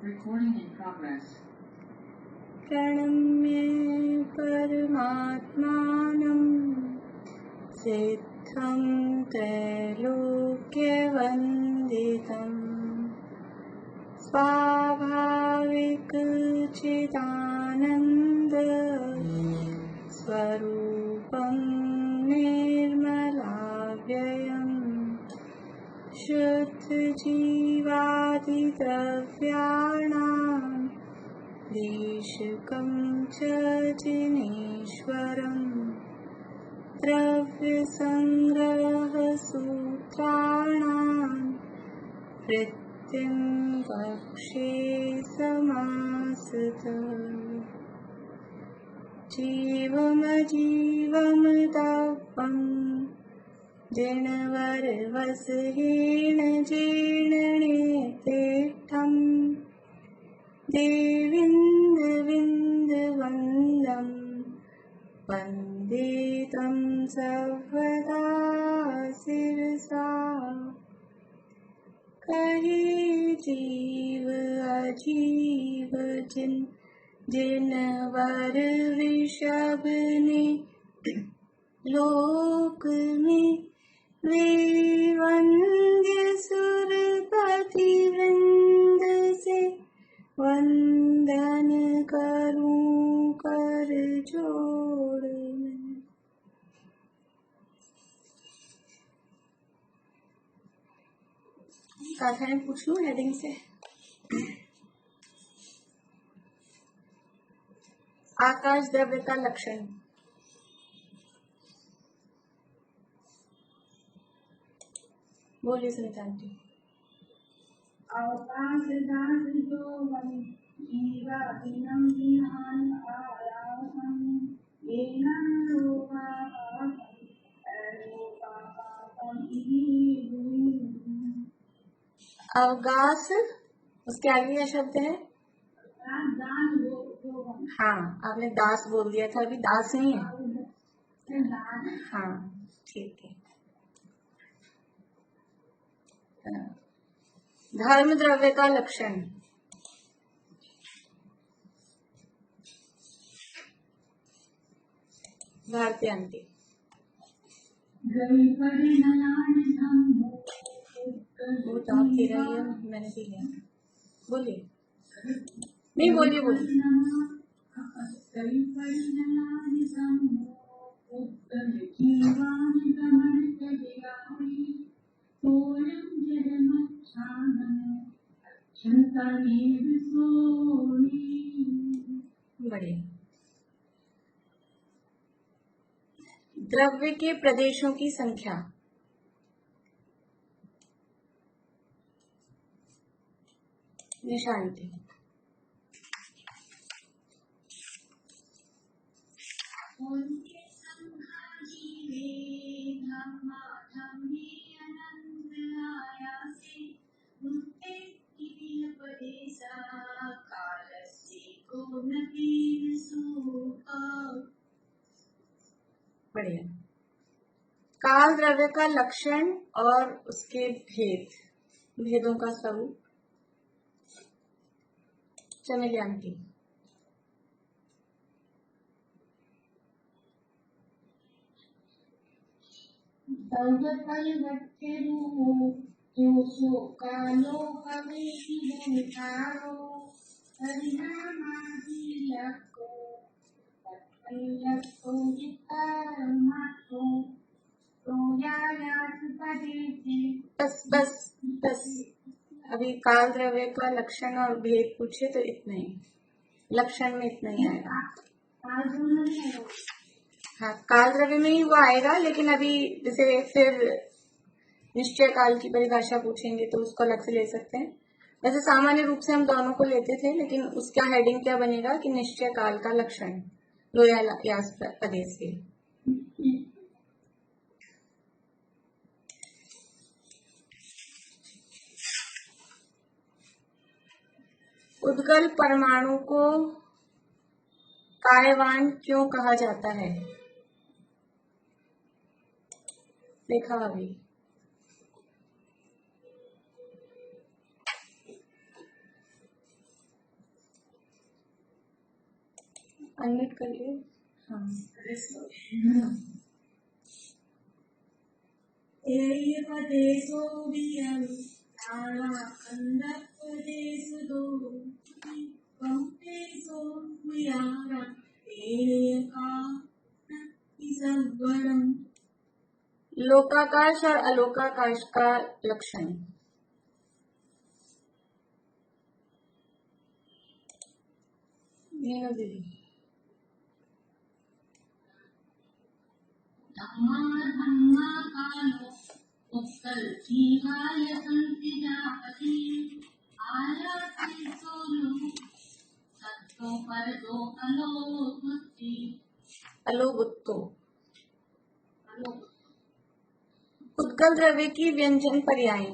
Recording in progress. प्रणम्य परमात्मानं सिद्धं त्रैलोक्यवन्दितं स्वाभाविकचिदानन्द स्वरूपं निर्मलाव्ययम् शुद्धजीवादिद्रव्याणां देशकं च जिनेश्वरम् द्रव्यसङ्ग्रहसूत्राणां वृत्तिं वक्षे समासतः जीवमजीवमदापम् जिनवरवसहेण जीर्णनेतेष्ठम् देविन्दविन्दवन्दं वन्दे तं सर्वदा शिरसा कहे जीव अजीव जिनवर ऋषभ ने लोक में वे वंद्य सुरपति वृंद से वंदन करूं कर जोड़ मैं। गाथाएं पूछ लूं हेडिंग से। आकाश द्रव्य का लक्षण। बोलिए सुनीता आंटी। अवकाश दासो जीवादिनं विहान आयासं येनं अवगास उसके आगे क्या शब्द है? हाँ, आपने दास बोल दिया था, अभी दास नहीं है। हाँ ठीक है। धर्म द्रव्य का लक्षण। भारती आंटी। वो तो आप पी रही है, मैंने पी लिया। बोलिए। नहीं बोलिए बोलिए। बढ़िया। द्रव्य के प्रदेशों की संख्या। निशांति। बढ़िया। काल द्रव्य का लक्षण और उसके भेदों का स्वरूप। चमेली आंटी। बस अभी काल द्रव्य का लक्षण और भेद पूछे तो इतना ही, लक्षण में इतना ही आएगा। हाँ, काल द्रव्य में ही वो आएगा, लेकिन अभी जैसे फिर निश्चय काल की परिभाषा पूछेंगे तो उसको अलग से ले सकते हैं। वैसे सामान्य रूप से हम दोनों को लेते थे, लेकिन उसका हेडिंग क्या बनेगा कि निश्चय काल का लक्षण लोयायास प्रदेश के। उद्गल परमाणु को कार्यवान क्यों कहा जाता है? देखा अभी। अनम्यूट करिए। हाँ, एयपदेशो वियं ताराखण्डपदेशो कम्पेशो वियारा एकाकीसंवरम्। लोकाकाश और अलोकाकाश का लक्षण। मीनू दीदी। धम्माकालो उत्कल जीवाय संति जापति आयाति सोनु सत्तो पर दो अलोगुत्ति। अलोगुत्तो उत्कल द्रव्य की व्यंजन पर्याय।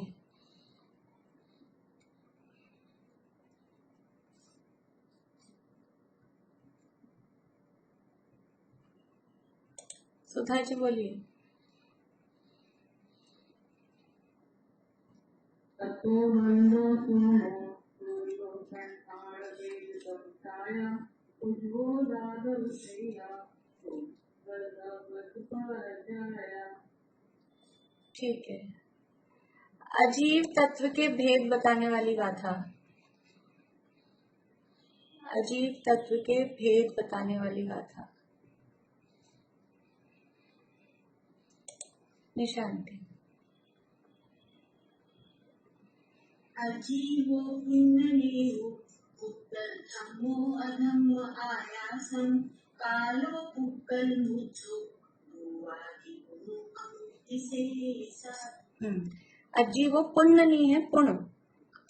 सुधा जी बोलिए। ठीक है। अजीव तत्व के भेद बताने वाली गाथा। अजीव तत्व के भेद बताने वाली गाथा। निशांति। अजीवो पिंडनेयो उत्तर धम्मो अधम्म आयासं कालो पुक्कल मुचो भुवादि गुरु अमुतिशेषा। अजीवो पुण्य नहीं है, पुण्य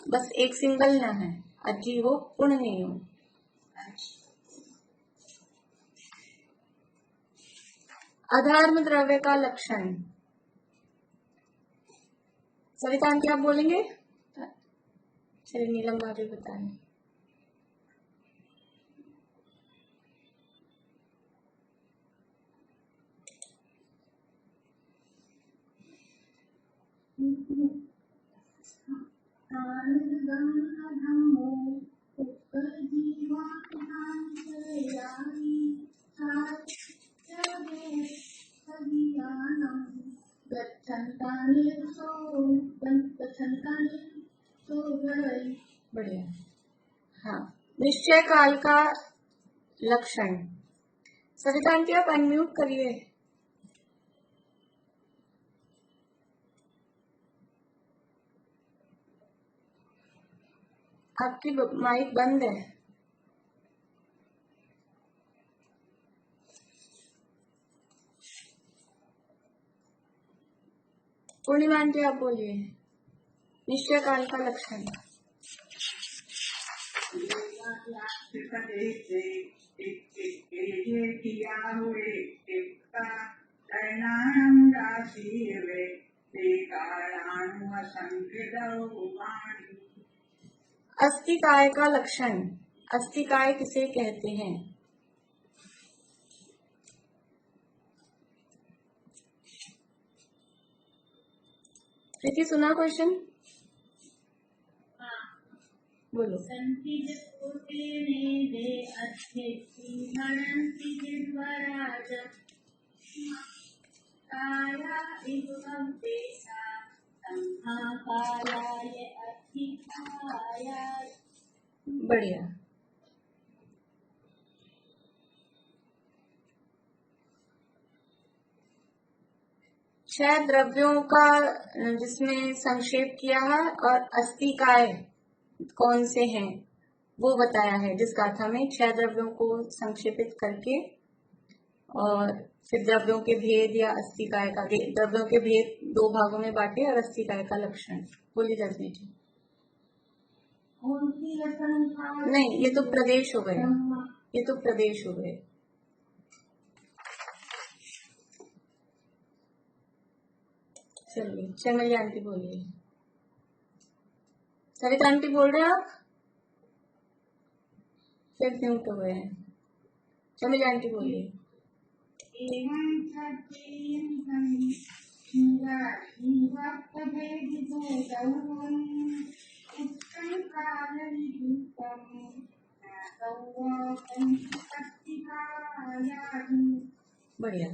बस एक सिंगल ना है। अजीवो पुण्य नहीं हो। अधर्म द्रव्य का लक्षण। सविता आंटी आप बोलेंगे? चलिए नीलम भाभी बताएं। बढ़िया। हाँ, निश्चय काल का लक्षण। सविता आंटी आप अनम्यूट करिए। आपकी माइक बंद है। पूर्णिमा आंटी आप बोलिए। निश्चय काल का लक्षण। अस्थिकाय का लक्षण। अस्थिकाय किसे कहते हैं? प्रीति सुना क्वेश्चन? बोलो। बढ़िया। छह द्रव्यों का जिसमें संक्षेप किया है और अस्थिकाय कौन से हैं वो बताया है जिस गाथा में। छह द्रव्यों को संक्षेपित करके और फिर द्रव्यों के भेद या अस्थिकाय का, द्रव्यों के भेद दो भागों में बांटे और अस्थिकाय का लक्षण। बोलिए रजनी जी। नहीं, ये तो प्रदेश हो गए। ये तो प्रदेश हो गए। चलिए चमेली आंटी बोलिए। सरिता आंटी बोल रहे हैं आप? फिर म्यूट हो गए हैं। चमेली आंटी बोलिए। बढ़िया।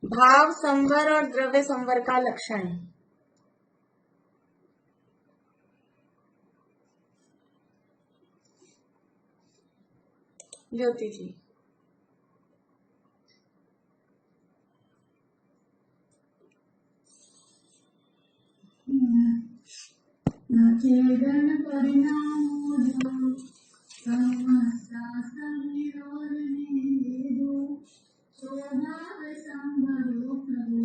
भाव संवर और द्रव्य संवर का लक्षण। ज्योति जी। चेदन परिणामो समस्ता संविरोधनेदो स्वभाव संभरो प्रभु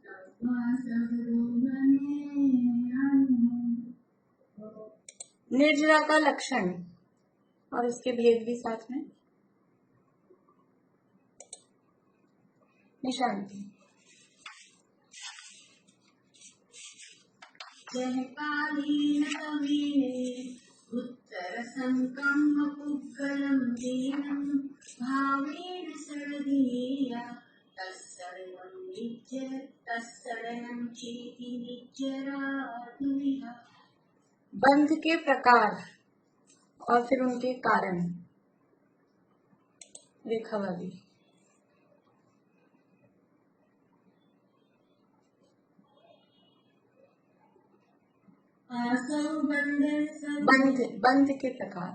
तत्वा सगरोगने। निर्जरा का लक्षण और इसके भेद भी साथ में। निशांति। जहकालीन कवीने उत्तर संकम्म पुग्गलम दीनम भावेन सर्दीया तस्सरणं चेति निज्जरात्मिहा। बंध के प्रकार और फिर उनके कारण। रेखा वाली। बंध के प्रकार।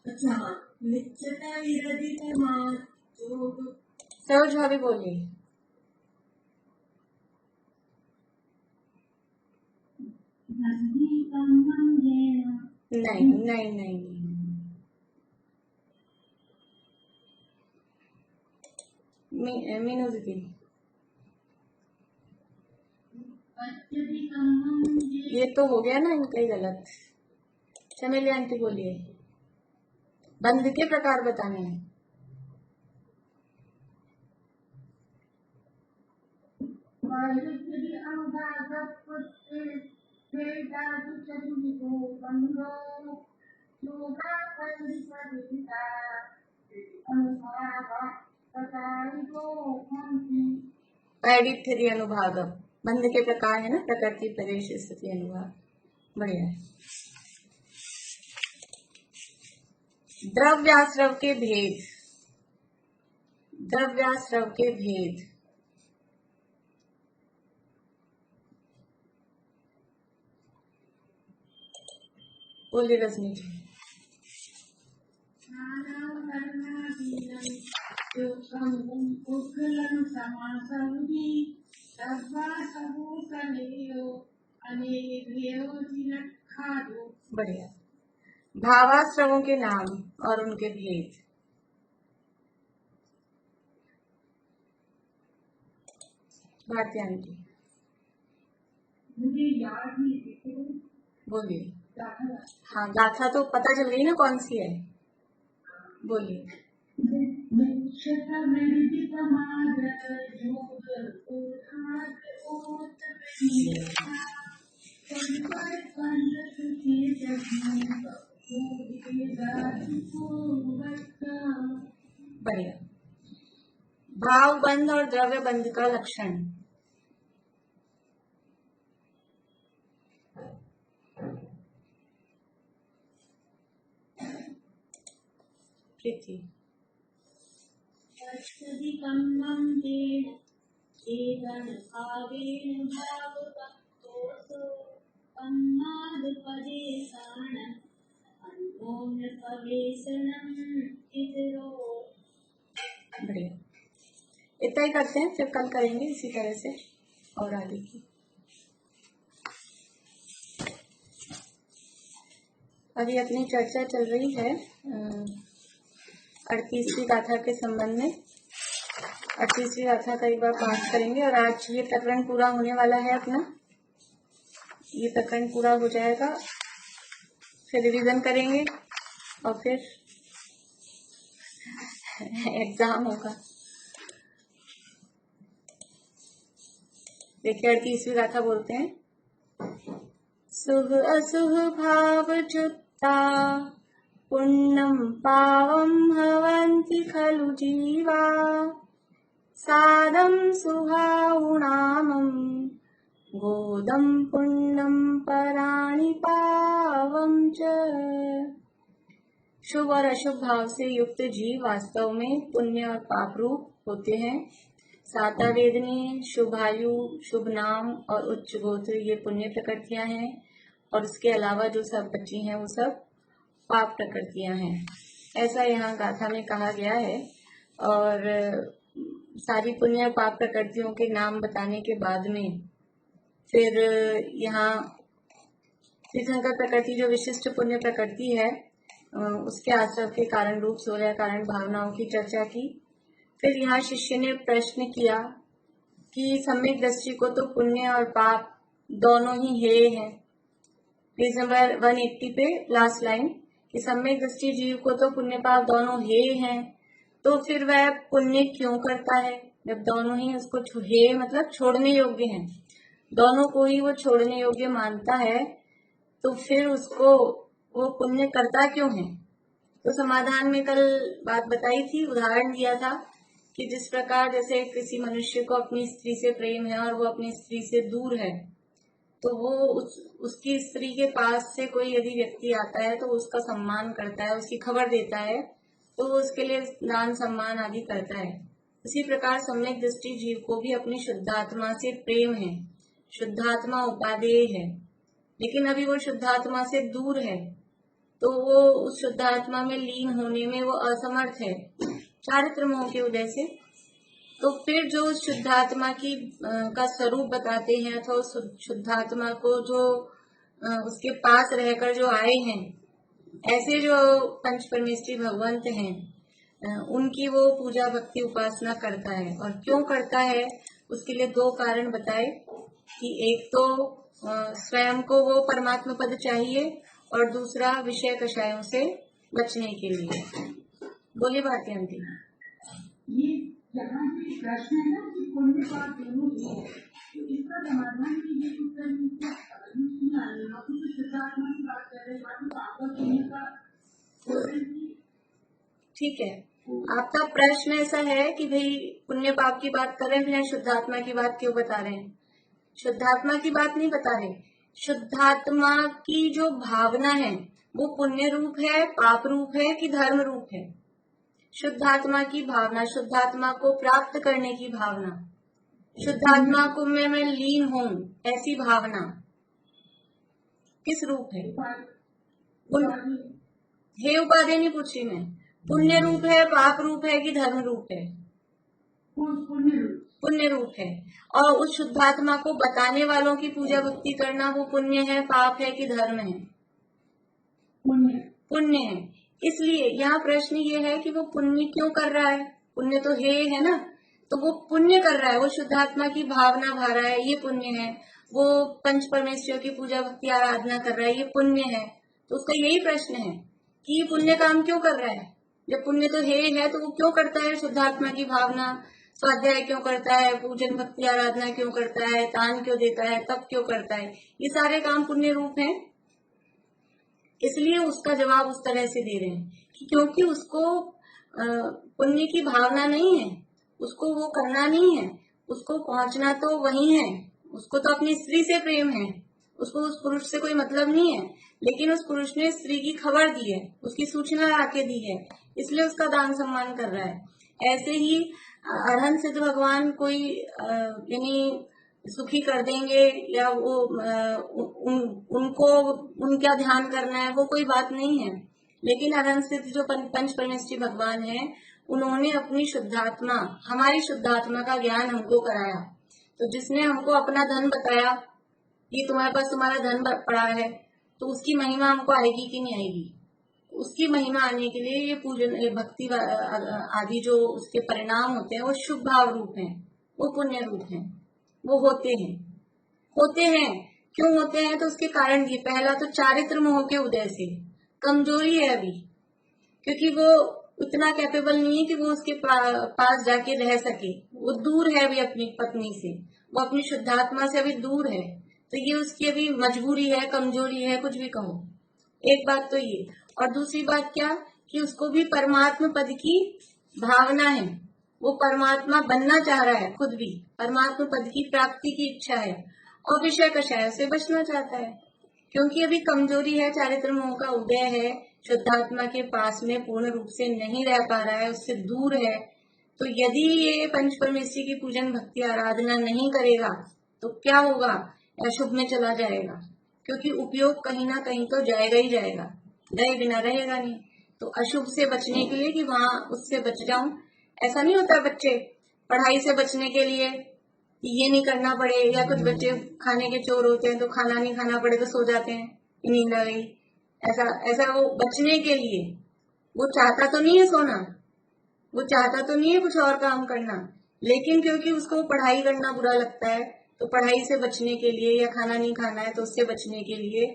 अच्छा, निश्चता विरहित योग। सरोज भाभी बोलिए। नहीं नहीं नहीं मीनू दीदी, ये तो हो गया ना इनका ही गलत। चमेली आंटी बोलिए। बंध के प्रकार बताने हैं। पैडिथेरी अनुभाग बंध के प्रकार है ना, प्रकृति प्रदेश स्थिति अनुभाग। बढ़िया है। द्रव्याश्रव के भेद। द्रव्याश्रव के भेद। बोलिए रजनी जी। बढ़िया। भावाश्रवों के नाम और उनके भेद। भारती आंटी मुझे याद नहीं। बोलिए। हाँ, गाथा तो पता चल गई ना कौन सी है। बोलिए। बढ़िया। भाव बंध और द्रव्य बंध का लक्षण। प्रीति। बढ़िया। इतना ही करते हैं, फिर कल करेंगे इसी तरह से और आगे की। अभी अपनी चर्चा चल रही है 38वीं गाथा के संबंध में। 38वीं गाथा का एक बार पाठ करेंगे और आज ये प्रकरण पूरा होने वाला है अपना। ये प्रकरण पूरा हो जाएगा, फिर रिवीजन करेंगे और फिर एग्जाम होगा। देखिए 38वीं गाथा बोलते हैं। सुह असुह भाव जुत्ता पुण्यं पावं हवन्ति खलु जीवा सादं सुहाउणामं गोदं पुण्यं पराणि पावं च शुभ और अशुभ भाव से युक्त जीव वास्तव में पुण्य और पाप रूप होते हैं। साता वेदनी, शुभायु, शुभ नाम और उच्च गोत्र ये पुण्य प्रकृतियां हैं, और इसके अलावा जो सब बची हैं वो सब पाप प्रकृतियां हैं। ऐसा यहाँ गाथा में कहा गया है। और सारी पुण्य और पाप प्रकृतियों के नाम बताने के बाद में फिर यहाँ तीर्थंकर प्रकृति जो विशिष्ट पुण्य प्रकृति है उसके आश्रय के कारण रूप 16 कारण भावनाओं की चर्चा की। फिर यहाँ शिष्य ने प्रश्न किया कि सम्यक दृष्टि को तो पुण्य और पाप दोनों ही हे हैं। पेज नंबर 180 पे लास्ट लाइन कि सम्यक दृष्टि जीव को तो पुण्य पाप दोनों हे हैं, तो फिर वह पुण्य क्यों करता है जब दोनों ही उसको हे मतलब छोड़ने योग्य हैं, दोनों को ही वो छोड़ने योग्य मानता है, तो फिर उसको वो पुण्य करता क्यों है। तो समाधान में कल बात बताई थी, उदाहरण दिया था कि जिस प्रकार जैसे किसी मनुष्य को अपनी स्त्री से प्रेम है और वो अपनी स्त्री से दूर है, तो वो उसकी स्त्री के पास से कोई यदि व्यक्ति आता है तो उसका सम्मान करता है, उसकी खबर देता है, तो वो उसके लिए दान सम्मान आदि करता है। उसी प्रकार सम्यक दृष्टि जीव को भी अपनी शुद्धात्मा से प्रेम है, शुद्धात्मा उपादेय है, लेकिन अभी वो शुद्धात्मा से दूर है, तो वो उस शुद्धात्मा में लीन होने में वो असमर्थ है चारित्र मोह के उदय से। तो फिर जो शुद्धात्मा की का स्वरूप बताते हैं अथवा उस शुद्धात्मा को जो उसके पास रहकर जो आए हैं, ऐसे जो पंच परमेष्ठी भगवंत हैं, उनकी वो पूजा भक्ति उपासना करता है। और क्यों करता है उसके लिए दो कारण बताए कि एक तो स्वयं को वो परमात्मा पद चाहिए और दूसरा विषय कषायों से बचने के लिए। बोलिए भारती आंटी। ये यहाँ पे प्रश्न है ना कि पुण्य पाप दोनों ही है, तो इसका समाधान कीजिए। उत्तर शुद्धात्मा की बात कर रहे हैं, बाकी पाप और पुण्य का। ठीक है, आपका प्रश्न ऐसा है कि भाई पुण्य पाप की बात कर रहे हैं, फिर शुद्धात्मा की बात क्यों बता रहे हैं। शुद्धात्मा की बात नहीं बता रहे, शुद्धात्मा की जो भावना है वो पुण्य रूप है, पाप रूप है कि धर्म रूप है। शुद्धात्मा की भावना, शुद्धात्मा को प्राप्त करने की भावना, शुद्धात्मा को मैं लीन हूँ ऐसी भावना किस रूप है। हे उपाधि नहीं पूछ रही मैं, पुण्य रूप है, पाप रूप है कि धर्म रूप है। पुण्य रूप है। और उस शुद्धात्मा को बताने वालों की पूजा भक्ति करना वो पुण्य है, पाप है कि धर्म है। पुण्य है। इसलिए यहाँ प्रश्न ये है कि वो पुण्य क्यों कर रहा है। पुण्य तो है ना, तो वो पुण्य कर रहा है, वो शुद्धात्मा की भावना भा रहा है, ये पुण्य है। वो पंच परमेश्वर की पूजा भक्ति आराधना कर रहा है, ये पुण्य है। तो उसका यही प्रश्न है कि पुण्य काम क्यों कर रहा है। जब पुण्य तो है तो वो क्यों करता है, शुद्धात्मा की भावना स्वाध्याय क्यों करता है, पूजन भक्ति आराधना क्यों करता है, दान क्यों देता है, तप क्यों करता है, ये सारे काम पुण्य रूप हैं। इसलिए उसका जवाब उस तरह से दे रहे हैं कि क्योंकि उसको पुण्य की भावना नहीं है, उसको वो करना नहीं है, उसको पहुंचना तो वही है, उसको तो अपनी स्त्री से प्रेम है, उसको उस पुरुष से कोई मतलब नहीं है, लेकिन उस पुरुष ने स्त्री की खबर दी है, उसकी सूचना आके दी है, इसलिए उसका दान सम्मान कर रहा है। ऐसे ही अरहंत सिद्ध भगवान कोई यानी सुखी कर देंगे या वो उनको उनका ध्यान करना है वो कोई बात नहीं है, लेकिन अरहंत सिद्ध जो पंच परमेष्ठी भगवान है उन्होंने अपनी शुद्धात्मा, हमारी शुद्धात्मा का ज्ञान हमको कराया। तो जिसने हमको अपना धन बताया, ये तुम्हारे पास तुम्हारा धन पड़ा है, तो उसकी महिमा हमको आएगी कि नहीं आएगी। उसकी महिमा आने के लिए ये पूजन भक्ति आदि जो उसके परिणाम होते हैं वो शुभ भाव रूप हैं, वो पुण्य रूप हैं, वो होते हैं। क्यों होते हैं तो उसके कारण ये, पहला तो चारित्र मोह के उदय से कमजोरी है अभी, क्योंकि वो उतना कैपेबल नहीं है कि वो उसके पास जाके रह सके, वो दूर है अभी अपनी पत्नी से, वो अपनी शुद्धात्मा से अभी दूर है, तो ये उसकी अभी मजबूरी है, कमजोरी है, कुछ भी कहो। एक बात तो ये, और दूसरी बात क्या कि उसको भी परमात्मा पद की भावना है, वो परमात्मा बनना चाह रहा है, खुद भी परमात्मा पद की प्राप्ति की इच्छा है, और विषय कषाय से बचना चाहता है, क्योंकि अभी कमजोरी है, चारित्र मोह का उदय है, शुद्धात्मा के पास में पूर्ण रूप से नहीं रह पा रहा है, उससे दूर है, तो यदि ये पंच परमेश्वरी की पूजन भक्ति आराधना नहीं करेगा तो क्या होगा? अशुभ में चला जाएगा, क्योंकि उपयोग कहीं ना कहीं तो जाएगा ही जाएगा, गए बिना रहेगा नहीं। तो अशुभ से बचने के लिए कि वहां उससे बच जाऊं, ऐसा नहीं होता। बच्चे पढ़ाई से बचने के लिए ये नहीं करना पड़े, या कुछ बच्चे खाने के चोर होते हैं तो खाना नहीं खाना पड़े तो सो जाते हैं, नींद आ गई, ऐसा ऐसा वो बचने के लिए। वो चाहता तो नहीं है सोना, वो चाहता तो नहीं है कुछ और काम करना, लेकिन क्योंकि उसको पढ़ाई करना बुरा लगता है तो पढ़ाई से बचने के लिए, या खाना नहीं खाना है तो उससे बचने के लिए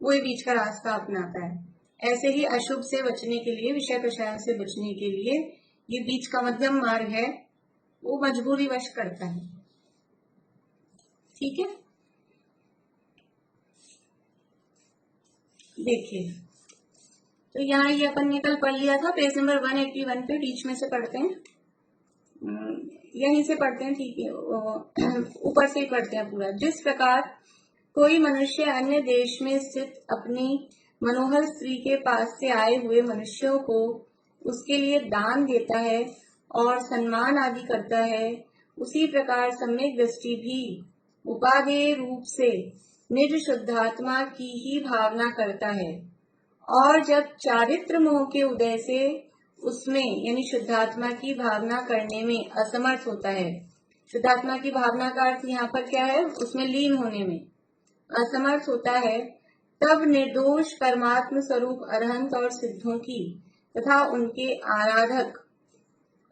वो बीच का रास्ता अपनाता है। ऐसे ही अशुभ से बचने के लिए, विषय कषायों से बचने के लिए ये बीच का मध्यम मार्ग है, वो मजबूरी वश करता है। ठीक है, देखिए तो यहाँ ये अपन ने कल पढ़ लिया था, पेज नंबर 181 पे, बीच में से पढ़ते हैं, यहीं से पढ़ते हैं, ठीक है, ऊपर से ही पढ़ते हैं पूरा। जिस प्रकार कोई मनुष्य अन्य देश में स्थित अपनी मनोहर स्त्री के पास से आए हुए मनुष्यों को उसके लिए दान देता है और सम्मान आदि करता है, उसी प्रकार सम्यक दृष्टि भी उपादेय रूप से निज शुद्धात्मा की ही भावना करता है, और जब चारित्र मोह के उदय से उसमें यानी शुद्धात्मा की भावना करने में असमर्थ होता है, शुद्धात्मा की भावना का अर्थ यहाँ पर क्या है? उसमें लीन होने में असमर्थ होता है, तब निर्दोष परमात्म स्वरूप अरहंत और सिद्धों की तथा उनके आराधक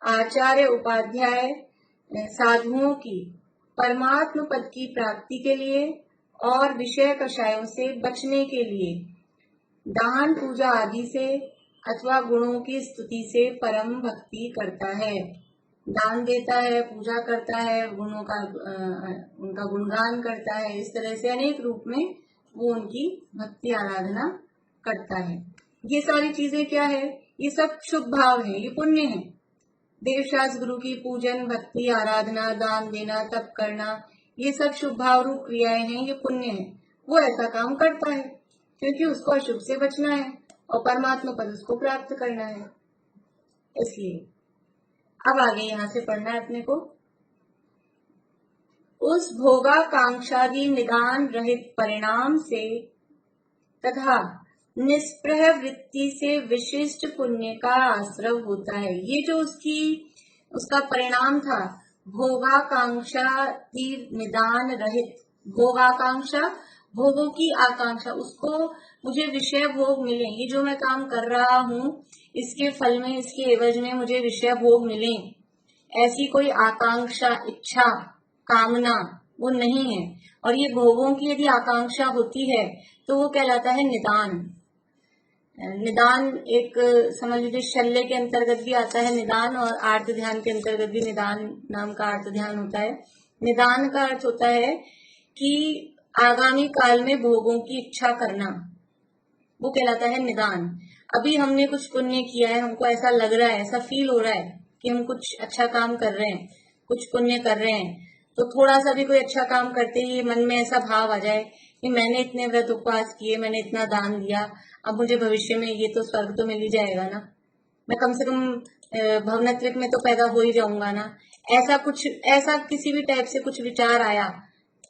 आचार्य उपाध्याय साधुओं की परमात्म पद की प्राप्ति के लिए और विषय कषायों से बचने के लिए दान पूजा आदि से अथवा गुणों की स्तुति से परम भक्ति करता है। दान देता है, पूजा करता है, गुणों का उनका गुणगान करता है, इस तरह से अनेक रूप में वो उनकी भक्ति आराधना करता है। ये सारी चीजें क्या है? ये सब शुभ भाव है, ये पुण्य है। देवशास्त्र गुरु की पूजन, भक्ति, आराधना, दान देना, तप करना, ये सब शुभ भाव रूप क्रियाएं हैं, ये पुण्य है। वो ऐसा काम करता है क्योंकि उसको अशुभ से बचना है और परमात्मा पद उसको प्राप्त करना है, इसलिए। अब आगे यहाँ से पढ़ना है अपने को। उस भोगाकांक्षादि निदान रहित परिणाम से तथा निष्प्रह वृत्ति से विशिष्ट पुण्य का आश्रव होता है। ये जो उसका परिणाम था, भोगाकांक्षा निदान रहित, भोगाकांक्षा, भोगों की आकांक्षा, उसको मुझे विषय भोग मिले, ये जो मैं काम कर रहा हूँ इसके फल में, इसके एवज में मुझे विषय भोग मिले, ऐसी कोई आकांक्षा, इच्छा, कामना वो नहीं है। और ये भोगों की यदि आकांक्षा होती है तो वो कहलाता है निदान। निदान एक समझ लीजिए शल्य के अंतर्गत भी आता है निदान, और आर्त ध्यान के अंतर्गत भी निदान नाम का आर्त ध्यान होता है। निदान का अर्थ होता है कि आगामी काल में भोगों की इच्छा करना, वो कहलाता है निदान। अभी हमने कुछ पुण्य किया है, हमको ऐसा लग रहा है, ऐसा फील हो रहा है कि हम कुछ अच्छा काम कर रहे हैं, कुछ पुण्य कर रहे हैं, तो थोड़ा सा भी कोई अच्छा काम करते ही मन में ऐसा भाव आ जाए कि मैंने इतने व्रत उपवास किए, मैंने इतना दान दिया, अब मुझे भविष्य में ये तो स्वर्ग तो मिल ही जाएगा ना, मैं कम से कम भवनत्रिक में तो पैदा हो ही जाऊंगा ना, ऐसा कुछ, ऐसा किसी भी टाइप से कुछ विचार आया,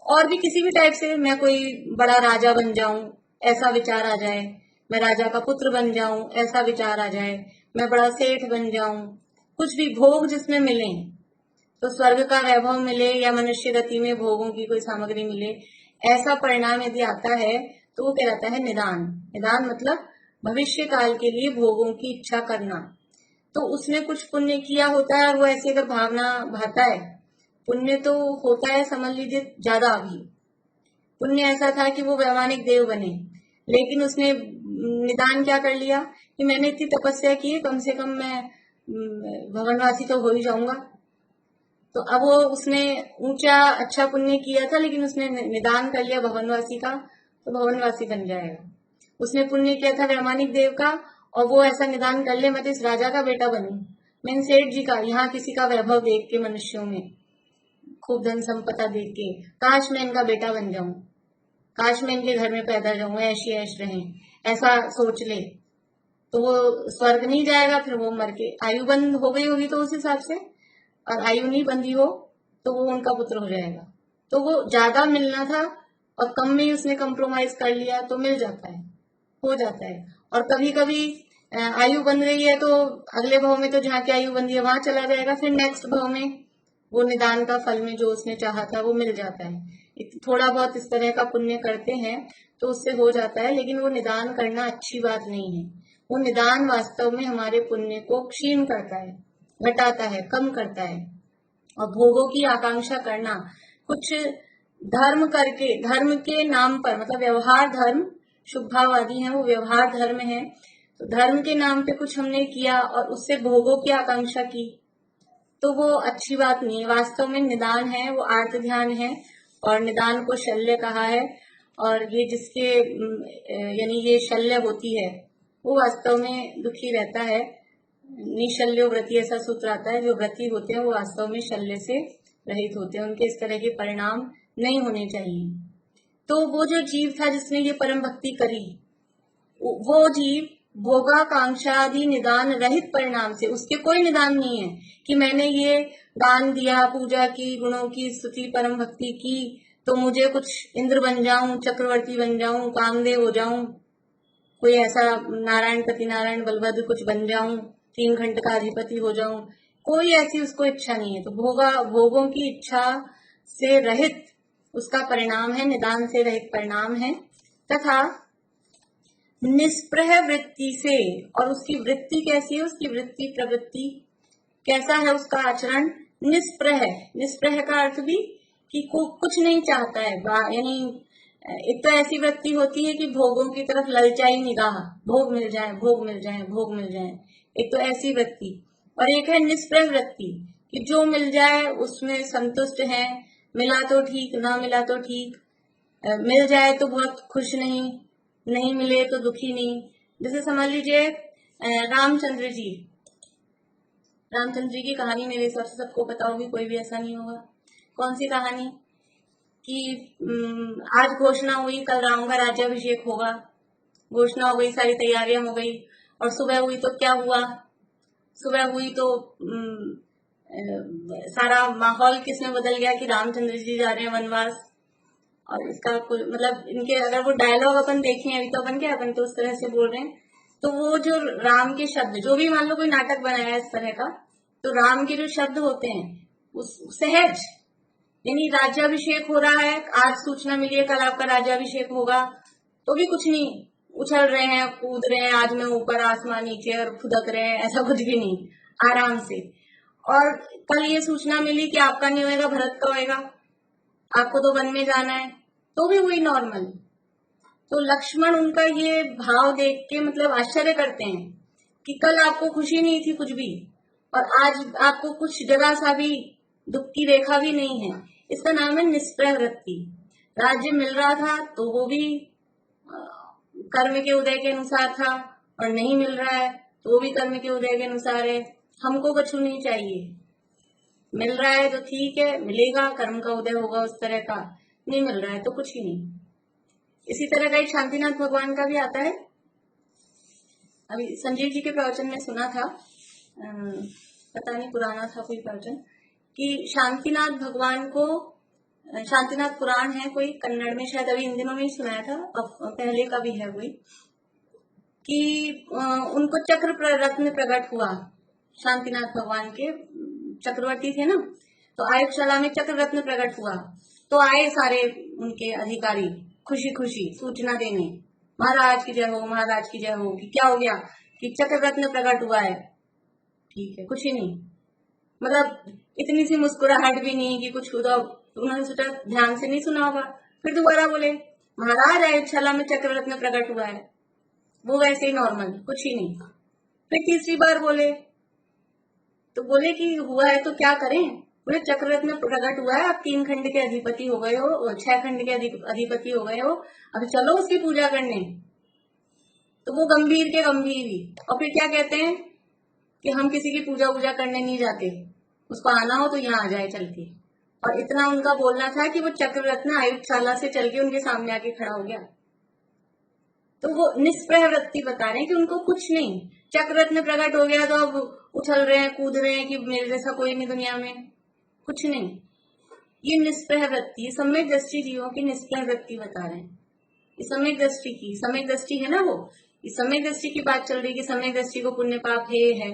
और भी किसी भी टाइप से मैं कोई बड़ा राजा बन जाऊं, ऐसा विचार आ जाए, मैं राजा का पुत्र बन जाऊं, ऐसा विचार आ जाए, मैं बड़ा सेठ बन जाऊं, कुछ भी भोग जिसमें मिले, तो स्वर्ग का वैभव मिले या मनुष्य गति में भोगों की कोई सामग्री मिले, ऐसा परिणाम यदि आता है तो वो कहलाता है निदान। निदान मतलब भविष्य काल के लिए भोगों की इच्छा करना। तो उसने कुछ पुण्य किया होता है और वो ऐसी अगर भावना भाता है, पुण्य तो होता है समझ लीजिए ज्यादा, अभी पुण्य ऐसा था कि वो वैमानिक देव बने, लेकिन उसने निदान क्या कर लिया कि मैंने इतनी तपस्या की है, कम से कम मैं भवनवासी तो हो ही जाऊंगा। तो अब वो उसने ऊंचा अच्छा पुण्य किया था, लेकिन उसने निदान कर लिया भवनवासी का, तो भवनवासी बन जाएगा। उसने पुण्य किया था वैमानिक देव का, और वो ऐसा निदान कर ले मैं तो इस राजा का बेटा बनूं, मैं इन सेठ जी का, यहाँ किसी का वैभव देख के, मनुष्यों में खूब धन संपदा देख के, काश मैं इनका बेटा बन जाऊं, काश मैं इनके घर में पैदा जाऊं, ऐश ही ऐश रहें, ऐसा सोच ले, तो वो स्वर्ग नहीं जाएगा, फिर वो मर के आयु बंद हो गई होगी तो उस हिसाब से, और आयु नहीं बंधी हो तो वो उनका पुत्र हो जाएगा। तो वो ज्यादा मिलना था और कम में ही उसने कंप्रोमाइज कर लिया तो मिल जाता है, हो जाता है। और कभी कभी आयु बन रही है तो अगले भाव में तो जहाँ की आयु बंधी है वहां चला जाएगा, फिर नेक्स्ट भाव में वो निदान का फल में जो उसने चाहा था वो मिल जाता है। थोड़ा बहुत इस तरह का पुण्य करते हैं तो उससे हो जाता है, लेकिन वो निदान करना अच्छी बात नहीं है। वो निदान वास्तव में हमारे पुण्य को क्षीण करता है, घटाता है, कम करता है। और भोगों की आकांक्षा करना, कुछ धर्म करके, धर्म के नाम पर, मतलब व्यवहार धर्म, शुभभावादी है वो व्यवहार धर्म है, तो धर्म के नाम पे कुछ हमने किया और उससे भोगों की आकांक्षा की तो वो अच्छी बात नहीं है। वास्तव में निदान है वो आर्त ध्यान है, और निदान को शल्य कहा है। और ये जिसके यानी ये शल्य होती है वो वास्तव में दुखी रहता है। निशल्यो व्रति ऐसा सूत्र आता है, जो व्रति होते हैं वो वास्तव में शल्य से रहित होते हैं, उनके इस तरह के परिणाम नहीं होने चाहिए। तो वो जो जीव था जिसने ये परम भक्ति करी, वो जीव भोगाकांक्षादि निदान रहित परिणाम से, उसके कोई निदान नहीं है कि मैंने ये दान दिया, पूजा की, गुणों की स्तुति, परम भक्ति की तो मुझे कुछ इंद्र बन जाऊं, चक्रवर्ती बन जाऊं, कामदेव हो जाऊं, कोई ऐसा नारायण पति नारायण बलभद्र कुछ बन जाऊं, 3 खंड का अधिपति हो जाऊं। कोई ऐसी उसको इच्छा नहीं है। तो भोगों की इच्छा से रहित उसका परिणाम है, निदान से रहित परिणाम है। तथा निष्प्रह वृत्ति से, और उसकी वृत्ति कैसी है, उसकी वृत्ति प्रवृत्ति कैसा है, उसका आचरण निष्प्रह है। निष्प्रह का अर्थ भी कि कुछ नहीं चाहता है, यानी एक तो ऐसी वृत्ति होती है कि भोगों की तरफ ललचाई निगाह, भोग मिल जाए, भोग मिल जाए, भोग मिल जाए, एक तो ऐसी वृत्ति। और एक है निष्प्रह वृत्ति कि जो मिल जाए उसमें संतुष्ट है, मिला तो ठीक, ना मिला तो ठीक, मिल जाए तो बहुत खुश नहीं, नहीं मिले तो दुखी नहीं। जैसे समझ लीजिए रामचंद्र जी की कहानी मेरे हिसाब से सबको पता होगी, कोई भी ऐसा नहीं होगा। कौन सी कहानी कि आज घोषणा हुई कल राम का राज्याभिषेक होगा, घोषणा हो गई, सारी तैयारियां हो गई, और सुबह हुई तो क्या हुआ, सुबह हुई तो सारा माहौल किसमें बदल गया कि रामचंद्र जी जा रहे हैं वनवास। और इसका मतलब इनके अगर वो डायलॉग अपन देखें, अभी तो अपन क्या, अपन तो उस तरह से बोल रहे हैं, तो वो जो राम के शब्द, जो भी मान लो कोई नाटक बनाया इस तरह का, तो राम के जो शब्द होते हैं उस सहज, यानी राज्याभिषेक हो रहा है, आज सूचना मिली है कल आपका राज्याभिषेक होगा, तो भी कुछ नहीं, उछल रहे हैं, कूद रहे हैं, आज में ऊपर आसमान नीचे और फुदक रहे हैं, ऐसा कुछ भी नहीं, आराम से। और कल ये सूचना मिली कि आपका नहीं होएगा, भरत का होएगा, आपको तो वन में जाना है, तो भी वही नॉर्मल। तो लक्ष्मण उनका ये भाव देख के मतलब आश्चर्य करते हैं कि कल आपको खुशी नहीं थी कुछ भी, और आज आपको कुछ जगह सा भी दुख की रेखा भी नहीं है। इसका नाम है निष्प्रह वृत्ति। राज्य मिल रहा था तो वो भी कर्म के उदय के अनुसार था, और नहीं मिल रहा है तो वो भी कर्म के उदय के अनुसार है। हमको कछु नहीं चाहिए, मिल रहा है तो ठीक है, मिलेगा, कर्म का उदय होगा उस तरह का, नहीं मिल रहा है तो कुछ ही नहीं। इसी तरह का एक शांतिनाथ भगवान का भी आता है। अभी संजीव जी के प्रवचन में सुना था, पता नहीं पुराना था कोई प्रवचन, कि शांतिनाथ भगवान को, शांतिनाथ पुराण है कोई कन्नड़ में, शायद अभी इन दिनों में ही सुनाया था, पहले का भी है कोई, कि उनको चक्र रत्न प्रकट हुआ। शांतिनाथ भगवान के चक्रवर्ती थे ना, तो आयुशाला में चक्र रत्न प्रकट हुआ, तो आए सारे उनके अधिकारी खुशी खुशी सूचना देने, महाराज की जय हो, महाराज की जय हो। कि क्या हो गया, कि चक्र रत्न प्रकट हुआ है, ठीक है, कुछ ही नहीं, मतलब इतनी सी मुस्कुराहट भी नहीं कि कुछ हुआ। उन्होंने सोचा ध्यान से नहीं सुना होगा, फिर दोबारा बोले महाराज आयुशाला में चक्र रत्न प्रकट हुआ है, वो वैसे ही नॉर्मल, कुछ ही नहीं। फिर तीसरी बार बोले तो बोले कि हुआ है तो क्या करें, बोले चक्र रत्न प्रकट हुआ है, आप 3 खंड के अधिपति हो गए हो, 6 खंड के अधिपति हो गए हो, अब चलो उसकी पूजा करने। तो वो गंभीर के गंभीर ही, और फिर क्या कहते हैं कि हम किसी की पूजा वूजा करने नहीं जाते, उसको आना हो तो यहाँ आ जाए चल के। और इतना उनका बोलना था कि वो चक्र रत्न आयुशाला से चल के उनके सामने आके खड़ा हो गया। तो वो निष्प्रह वृत्ति बता रहे हैं कि उनको कुछ नहीं, चक्ररत्न प्रकट हो गया तो अब उछल रहे हैं, कूद रहे हैं कि मेरे जैसा कोई नहीं दुनिया में, कुछ नहीं। ये निष्प्रह वृत्ति, ये सम्यक दृष्टि जीवों की निष्प्रह वृत्ति बता रहे हैं। ये सम्यक दृष्टि की, सम्यक दृष्टि है ना वो, इस सम्यक दृष्टि की बात चल रही है कि सम्यक दृष्टि को पुण्य पाप है,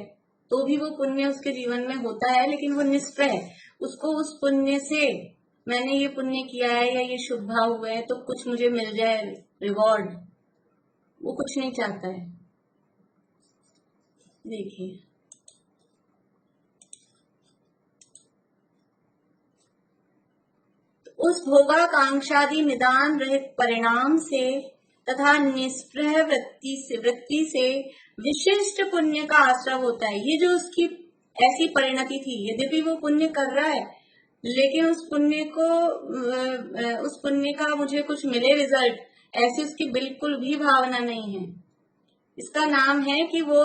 तो भी वो पुण्य उसके जीवन में होता है, लेकिन वो निष्प्रह है। उसको उस पुण्य से, मैंने ये पुण्य किया है या ये शुभ भाव हुए हैं तो कुछ मुझे मिल जाए रिवॉर्ड, वो कुछ नहीं चाहता है। देखिए, उस भोगाकांक्षादि निदान रहित परिणाम से तथा निष्प्रह वृत्ति से विशिष्ट पुण्य का आश्रय होता है। ये जो उसकी ऐसी परिणति थी, यद्यपि वो पुण्य कर रहा है लेकिन उस पुण्य का मुझे कुछ मिले रिजल्ट, ऐसी उसकी बिल्कुल भी भावना नहीं है। इसका नाम है कि वो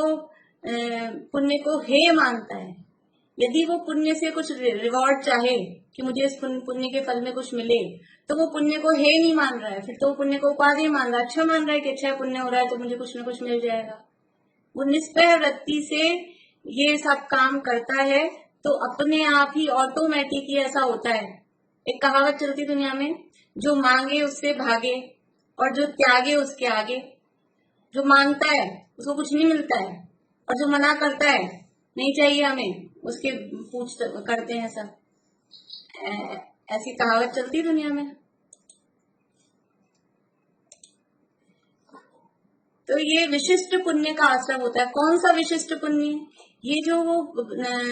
पुण्य को हेय मानता है। यदि वो पुण्य से कुछ रिवॉर्ड चाहे कि मुझे इस पुण्य के फल में कुछ मिले, तो वो पुण्य को हेय नहीं मान रहा है, फिर तो वो पुण्य को उपाधि मान रहा है, अच्छा मान रहा है कि अच्छा पुण्य हो रहा है तो मुझे कुछ ना कुछ मिल जाएगा। वो निष्प्रह वृत्ति से ये सब काम करता है तो अपने आप ही ऑटोमेटिक ही ऐसा होता है। एक कहावत चलती दुनिया में, जो मांगे उससे भागे और जो त्यागे उसके आगे। जो मांगता है उसको कुछ नहीं मिलता है, और जो मना करता है नहीं चाहिए हमें, उसके पूछ करते हैं सब। ऐसी कहावत चलती है दुनिया में। तो ये विशिष्ट पुण्य का आश्रय होता है। कौन सा विशिष्ट पुण्य? ये जो वो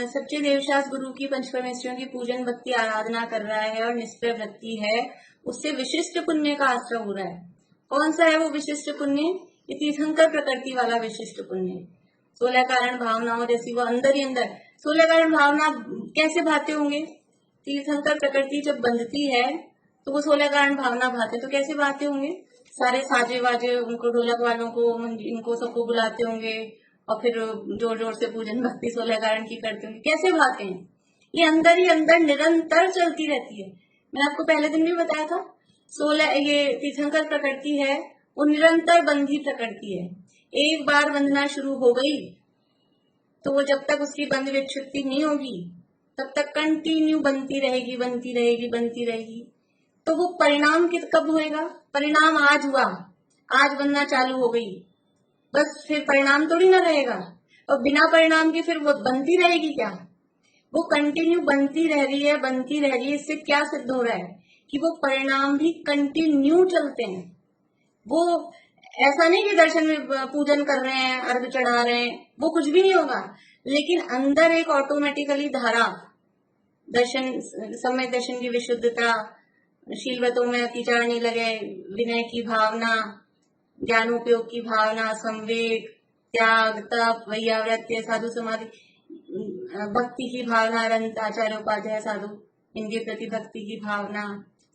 सच्चे देवशास गुरु की पंचपरमेश्वरियों की पूजन भक्ति आराधना कर रहा है और निष्प्रह वृत्ति है, उससे विशिष्ट पुण्य का आश्रय हो रहा है। कौन सा है वो विशिष्ट पुण्य? ये तीर्थंकर प्रकृति वाला विशिष्ट पुण्य। 16 कारण भावनाओं जैसी वो अंदर ही अंदर 16 कारण भावना कैसे भाते होंगे? तीर्थंकर प्रकृति जब बंधती है तो वो 16 कारण भावना भाते, तो कैसे भाते होंगे? सारे साजे वाजे उनको, ढोलक वालों को, इनको सबको बुलाते होंगे और फिर जोर जोर से पूजन भक्ति 16 कारण की करते होंगे। कैसे भाते हैं? ये अंदर ही अंदर निरंतर चलती रहती है। मैंने आपको पहले दिन भी बताया था, 16 ये तीर्थंकर प्रकृति है, वो निरंतर बंधी प्रकृति है। एक बार बंधना शुरू हो गई तो वो जब तक उसकी बंध विच्छुत्ति नहीं होगी तब तक कंटिन्यू बनती रहेगी, बनती रहेगी, बनती रहेगी। तो वो परिणाम कब होएगा? परिणाम आज हुआ, आज बनना चालू हो गई, बस फिर परिणाम थोड़ी ना रहेगा। और बिना परिणाम के फिर वो बनती रहेगी क्या? वो कंटिन्यू बनती रह रही है, बनती रह रही है। इससे क्या सिद्ध हो रहा है? कि वो परिणाम भी कंटिन्यू चलते हैं। वो ऐसा नहीं कि दर्शन में पूजन कर रहे हैं, अर्घ चढ़ा रहे हैं, वो कुछ भी नहीं होगा, लेकिन अंदर एक ऑटोमेटिकली धारा, दर्शन, समय दर्शन की विशुद्धता, शीलवतों में अतिचार नहीं लगे, विनय की भावना, ज्ञानोपयोग की भावना, संवेग, त्याग, तप, वैयावृत्य, साधु समाधि, भक्ति की भावना, अनंत आचार्य उपाध्याय साधु, इनके प्रति भक्ति की भावना,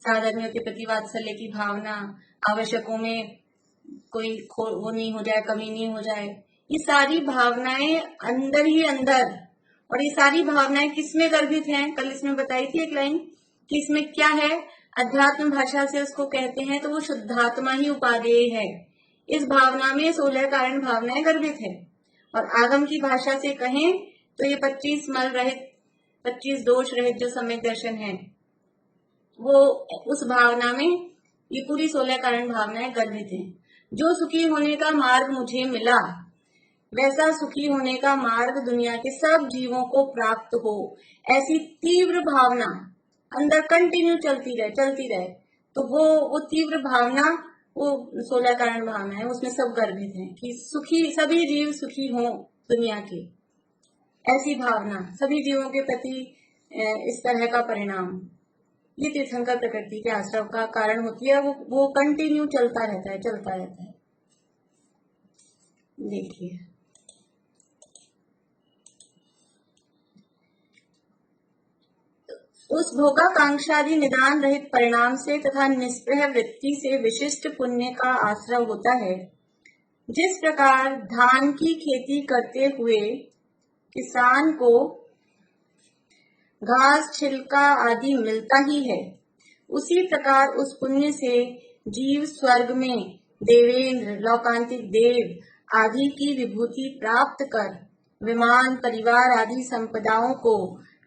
साधर्मियों के प्रति वात्सल्य की भावना, आवश्यकों में कोई वो नहीं हो जाए, कमी नहीं हो जाए, ये सारी भावनाएं अंदर ही अंदर। और ये सारी भावनाएं किसमें गर्भित हैं? कल इसमें बताई थी एक लाइन कि इसमें क्या है, अध्यात्म भाषा से उसको कहते हैं तो वो शुद्धात्मा ही उपादेय है। इस भावना में 16 कारण भावनाएं गर्भित है। और आगम की भाषा से कहें तो ये 25 मल रहित, 25 दोष रहित जो सम्यक दर्शन है, वो उस भावना में ये पूरी 16 कारण भावनाएं गर्भित हैं। जो सुखी होने का मार्ग मुझे मिला, वैसा सुखी होने का मार्ग दुनिया के सब जीवों को प्राप्त हो, ऐसी तीव्र भावना अंदर कंटिन्यू चलती रहे। तो वो तीव्र भावना, वो 16 कारण भावना है, उसमें सब गर्भित है कि सुखी, सभी जीव सुखी हों दुनिया के। ऐसी भावना सभी जीवों के प्रति इस तरह का परिणाम, ये तीर्थंकर प्रकृति के आश्रय का कारण होती है। वो कंटिन्यू चलता रहता है। देखिए, उस भोगाकांक्षादि निदान रहित परिणाम से तथा निष्प्रह वृत्ति से विशिष्ट पुण्य का आश्रय होता है। जिस प्रकार धान की खेती करते हुए किसान को घास, छिलका आदि मिलता ही है, उसी प्रकार उस पुण्य से जीव स्वर्ग में देवेंद्र, लौकांतिक देव आदि की विभूति प्राप्त कर विमान, परिवार आदि संपदाओं को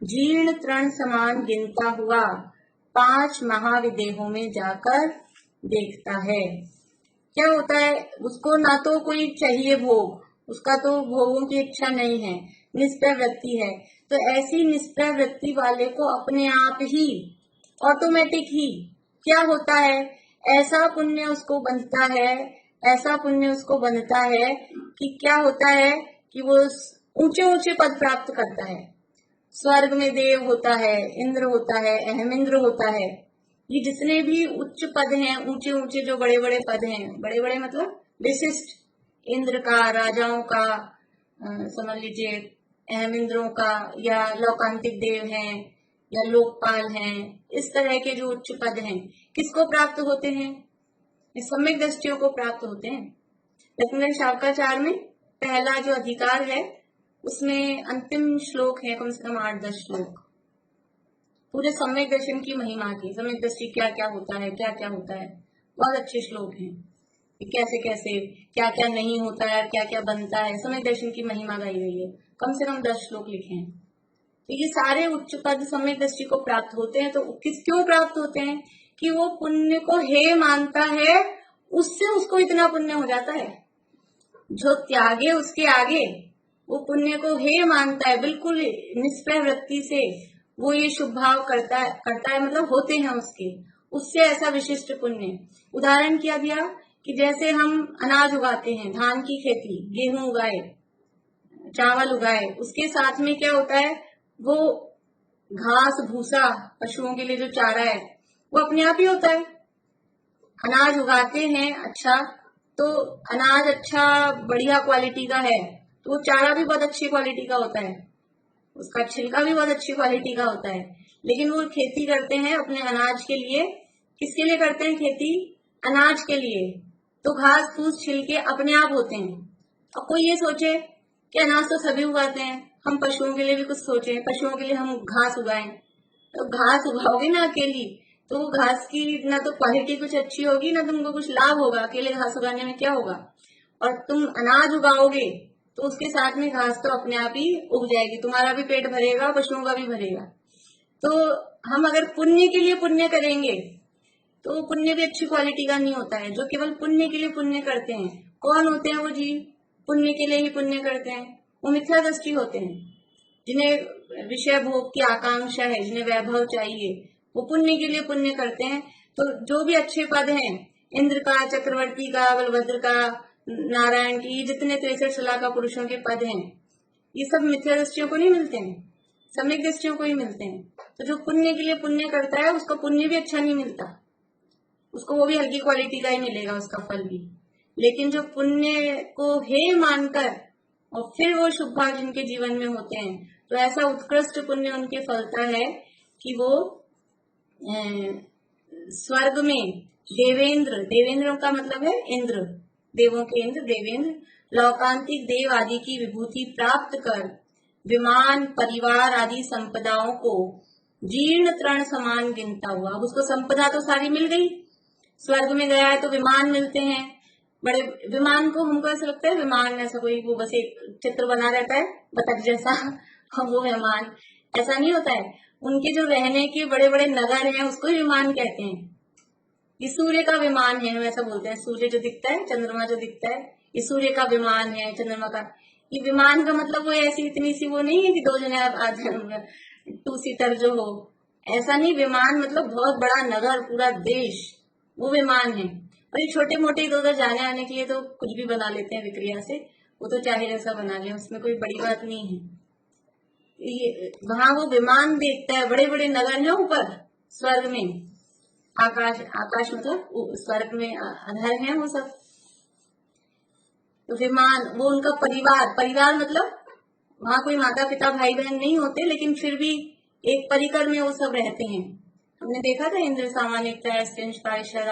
जीर्ण तृण समान गिनता हुआ 5 महाविदेहों में जाकर देखता है। क्या होता है, उसको ना तो कोई चाहिए भोग, उसका तो भोगों की इच्छा नहीं है, निष्प्रय वृत्ति है। तो ऐसी निष्प्रय वृत्ति वाले को अपने आप ही ऑटोमेटिक ही क्या होता है, ऐसा पुण्य उसको बनता है, ऐसा पुण्य उसको बनता है कि क्या होता है कि वो ऊंचे ऊंचे पद प्राप्त करता है। स्वर्ग में देव होता है, इंद्र होता है, अहमिंद्र होता है। ये जितने भी उच्च पद हैं, ऊंचे ऊंचे जो बड़े बड़े पद हैं, बड़े बड़े मतलब विशिष्ट, इंद्र का, राजाओं का, समझ लीजिए अहमिंद्रों का, या लौकांतिक देव हैं, या लोकपाल हैं, इस तरह के जो उच्च पद हैं किसको प्राप्त होते हैं, सम्यक दृष्टियों को प्राप्त होते हैं। लेकिन शावकाचार में पहला जो अधिकार है उसमें अंतिम श्लोक है, कम से कम 8-10 श्लोक पूरे सम्यक दर्शन की महिमा की, सम्यक दृष्टि क्या क्या होता है, क्या क्या होता है, बहुत अच्छे श्लोक हैं कि कैसे कैसे क्या क्या नहीं होता है, क्या क्या बनता है, सम्यक दर्शन की महिमा गाई गई है। कम से कम 10 श्लोक लिखे हैं। तो ये सारे उच्च पद सम्यक दृष्टि को प्राप्त होते हैं। तो क्यों प्राप्त होते हैं कि वो पुण्य को हे मानता है, उससे उसको इतना पुण्य हो जाता है। जो त्यागे उसके आगे, वो पुण्य को हे मानता है, बिल्कुल निष्प्रय वृत्ति से वो ये शुभ भाव करता है, मतलब होते हैं उसके, उससे ऐसा विशिष्ट पुण्य। उदाहरण किया गया कि जैसे हम अनाज उगाते हैं, धान की खेती, गेहूं उगाए, चावल उगाए, उसके साथ में क्या होता है, वो घास भूसा पशुओं के लिए जो चारा है वो अपने आप ही होता है। अनाज उगाते हैं अच्छा, तो अनाज अच्छा बढ़िया क्वालिटी का है तो वो चारा भी बहुत अच्छी क्वालिटी का होता है, उसका छिलका भी बहुत अच्छी क्वालिटी का होता है। लेकिन वो खेती करते हैं अपने अनाज के लिए। किसके लिए करते हैं खेती? अनाज के लिए। तो घास फूस छिलके अपने आप होते हैं। अब कोई ये सोचे कि अनाज तो सभी उगाते हैं, हम पशुओं के लिए भी कुछ सोचें, पशुओं के लिए हम घास उगाएं। तो घास उगाओगे ना अकेली, तो वो घास की ना तो क्वालिटी कुछ अच्छी होगी, ना तुमको कुछ लाभ होगा। अकेले घास उगाने में क्या होगा? और तुम अनाज उगाओगे तो उसके साथ में घास तो अपने आप ही उग जाएगी, तुम्हारा भी पेट भरेगा, पशुओं का भी भरेगा। तो हम अगर पुण्य के लिए पुण्य करेंगे तो पुण्य भी अच्छी क्वालिटी का नहीं होता है। जो केवल पुण्य के लिए पुण्य करते हैं, कौन होते हैं वो जीव? पुण्य के लिए ही पुण्य करते हैं, वो मिथ्या दृष्टि होते हैं। जिन्हें विषय भोग की आकांक्षा है, जिन्हें वैभव चाहिए, वो पुण्य के लिए पुण्य करते हैं। तो जो भी अच्छे पद हैं, इंद्र का, चक्रवर्ती का, बलभद्र का, नारायण की, जितने 63 लाख पुरुषों के पद हैं, ये सब मिथ्या दृष्टियों को नहीं मिलते हैं, सम्यक दृष्टियों को ही मिलते हैं। तो जो पुण्य के लिए पुण्य करता है उसको पुण्य भी अच्छा नहीं मिलता, उसको वो भी हल्की क्वालिटी का ही मिलेगा, उसका फल भी। लेकिन जो पुण्य को हे मानकर और फिर वो शुभ भाव जिनके जीवन में होते हैं, तो ऐसा उत्कृष्ट पुण्य उनके फलता है कि वो स्वर्ग में देवेंद्र, देवेंद्र का मतलब है इंद्र, देवों के इंद्र देवेंद्र, लौकांतिक देव आदि की विभूति प्राप्त कर विमान, परिवार आदि संपदाओं को जीर्ण तृण समान गिनता हुआ। अब उसको संपदा तो सारी मिल गई, स्वर्ग में गया है तो विमान मिलते हैं, बड़े विमान को हमको ऐसा लगता है विमान ऐसा कोई वो बस एक चित्र बना रहता है बतख जैसा, हम वो विमान, ऐसा नहीं होता है। उनके जो रहने के बड़े बड़े नगर हैं उसको ही विमान कहते हैं। ये सूर्य का विमान है, हम ऐसा बोलते हैं, सूर्य जो दिखता है, चंद्रमा जो दिखता है, ये सूर्य का विमान है, चंद्रमा का। ये विमान का मतलब वो ऐसी इतनी सी वो नहीं है कि 2 जने 2 सीटर जो हो, ऐसा नहीं। विमान मतलब बहुत बड़ा नगर, पूरा देश, वो विमान है। और ये छोटे मोटे इधर उधर जाने आने के लिए तो कुछ भी बना लेते हैं विक्रिया से, वो तो चाहे जैसा बना ले, उसमें कोई बड़ी बात नहीं है। ये वहां वो विमान देखता है, बड़े बड़े नगर है ऊपर स्वर्ग में, आकाश, आकाश मतलब स्वर्ग में अधर है वो सब। तो विमान वो उनका परिवार, परिवार मतलब वहां कोई माता पिता भाई बहन नहीं होते, लेकिन फिर भी एक परिकर में वो सब रहते हैं। हमने देखा था इंद्र सामान्यता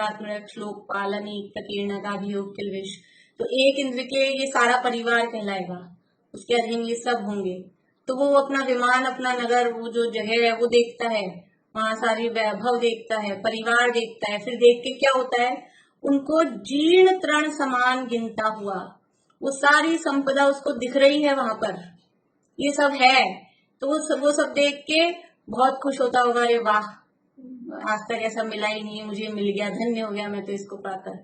आत्मरक्ष लोकपाल अनेक प्रकीर्ण का अभियोग किलविश। तो एक इंद्र के ये सारा परिवार कहलाएगा, उसके अधीन ये सब होंगे। तो वो अपना विमान, अपना नगर, वो जो जगह है वो देखता है, वहां सारी वैभव देखता है, परिवार देखता है। फिर देख के क्या होता है, उनको जीर्ण तृण समान गिनता हुआ, वो सारी संपदा उसको दिख रही है वहां पर, ये सब है, तो वो सब देख के बहुत खुश होता होगा, अरे वाह, आज तक ऐसा मिला ही नहीं है, मुझे मिल गया, धन्य हो गया मैं तो इसको पाकर।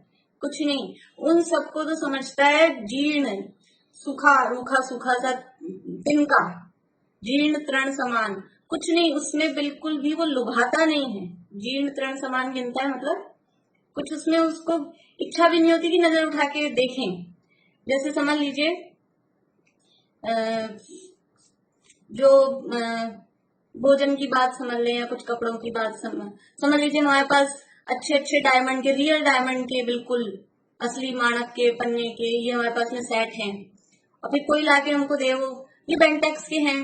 कुछ नहीं, उन सबको तो समझता है जीर्ण, सूखा रूखा सूखा सा तिनका, जीर्ण तृण समान, कुछ नहीं, उसमें बिल्कुल भी वो लुभाता नहीं है। जीर्ण तृण समान गिनता है मतलब कुछ उसमें उसको इच्छा भी नहीं होती कि नजर उठा के देखें। जैसे समझ लीजिए जो भोजन की बात समझ लें या कुछ कपड़ों की बात समझ लीजिए, हमारे पास अच्छे अच्छे डायमंड के, रियल डायमंड के, बिल्कुल असली मानक के पन्ने के, ये हमारे पास में सेट हैं, और फिर कोई लाके हमको दे वो ये बेंटेक्स के हैं,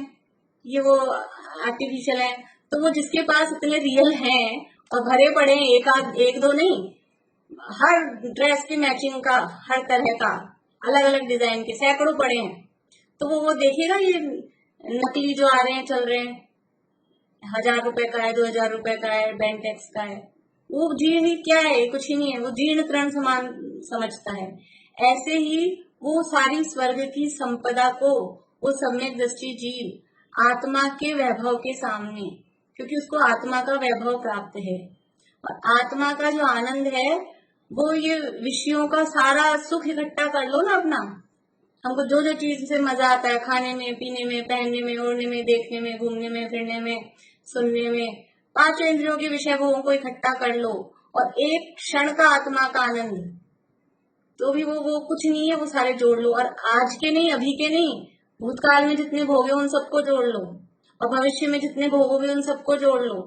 ये वो आर्टिफिशियल है, तो वो जिसके पास इतने रियल हैं और भरे पड़े हैं, एक दो नहीं, हर ड्रेस की मैचिंग का, हर तरह का, अलग अलग डिजाइन के सैकड़ों पड़े हैं, तो वो देखेगा ये नकली जो आ रहे हैं, चल रहे हैं, 1000 रुपए का है, 2000 रुपए का है, बेंटेक्स का है, वो जीर्ण क्या है, कुछ ही नहीं है, वो जीर्ण तृण समान समझता है। ऐसे ही वो सारी स्वर्ग की संपदा को वो सम्यक दृष्टि जीव आत्मा के वैभव के सामने, क्योंकि उसको आत्मा का वैभव प्राप्त है, और आत्मा का जो आनंद है वो ये विषयों का सारा सुख इकट्ठा कर लो ना अपना, हमको जो जो चीज से मजा आता है, खाने में, पीने में, पहनने में, ओढ़ने में, देखने में, घूमने में, फिरने में, सुनने में, 5 इंद्रियों के विषय भोगों को इकट्ठा कर लो, और एक क्षण का आत्मा का आनंद, तो भी वो कुछ नहीं है, वो सारे जोड़ लो, और आज के नहीं, अभी के नहीं, भूतकाल में जितने भोगे उन सबको जोड़ लो, और भविष्य में जितने भोगोगे उन सबको जोड़ लो,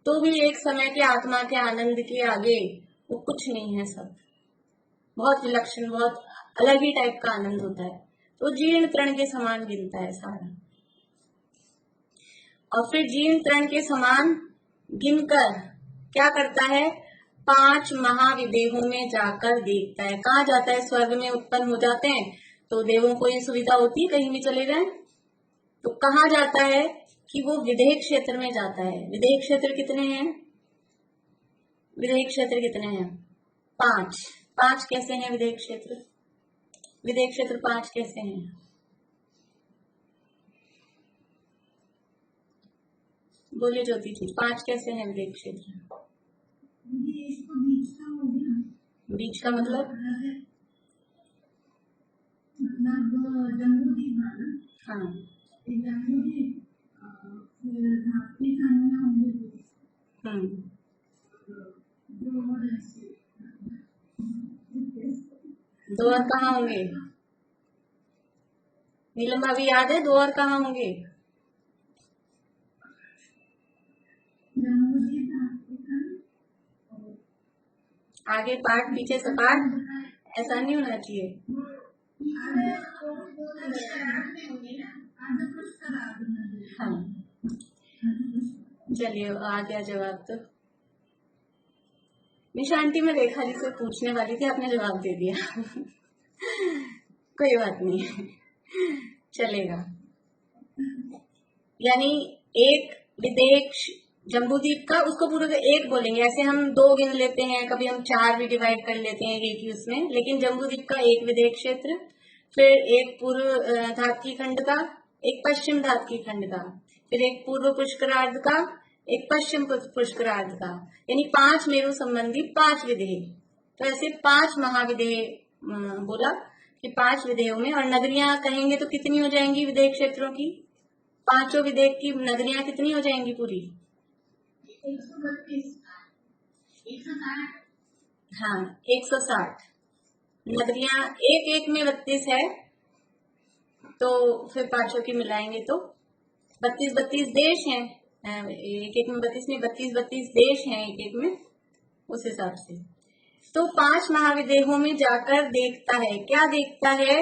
तो भी एक समय के आत्मा के आनंद के आगे वो कुछ नहीं है, सब बहुत विलक्षण, बहुत अलग ही टाइप का आनंद होता है, तो जीर्ण तृण के समान गिनता है सारा। और फिर जीर्ण तृण के समान गिनकर क्या करता है, 5 महाविदेहों में जाकर देखता है। कहाँ जाता है, स्वर्ग में उत्पन्न हो जाते हैं तो देवों को ये सुविधा होती है कहीं भी चले जाएं, तो कहाँ जाता है कि वो विदेह क्षेत्र में जाता है। विदेह क्षेत्र कितने हैं, विदेह क्षेत्र कितने हैं, 5। 5 कैसे हैं विदेह क्षेत्र, विदेह क्षेत्र 5 कैसे हैं, बोलिए ज्योति जी, 5 कैसे हैं विदेह क्षेत्र। बीच का मतलब हाँ, दो और कहाँ होंगे, नीलम भाभी याद है, 2 और कहाँ होंगे, आगे पाठ पीछे से पाठ, ऐसा नहीं होना चाहिए। हाँ चलिए आ गया जवाब। तो निशा आंटी मैं रेखा जी से पूछने वाली थी, आपने जवाब दे दिया कोई बात नहीं चलेगा। यानी एक विदेह जम्बूद्वीप का, उसको पूरे का एक बोलेंगे, ऐसे हम 2 गिन लेते हैं, कभी हम 4 भी डिवाइड कर लेते हैं एक ही उसमें, लेकिन जम्बूद्वीप का एक विदेह क्षेत्र, फिर एक पूर्व धात्की खंड का, एक पश्चिम धात्की खंड का, फिर एक पूर्व पुष्करार्ध का, एक पश्चिम पुष्करार्ध का, यानी 5 मेरु संबंधी 5 विदेह। तो ऐसे 5 महाविदेह बोला कि 5 विदेहों में, और नगरियां कहेंगे तो कितनी हो जाएंगी विदेह क्षेत्रों की, 5 विदेह की नगरियां कितनी हो जाएंगी पूरी, 160। हाँ 160 नगरियां, एक में 32 है, तो फिर 5 की मिलाएंगे तो 32 देश हैं, एक में 32 नहीं, 32 देश हैं एक में, उस हिसाब से। तो 5 महाविदेहों में जाकर देखता है, क्या देखता है,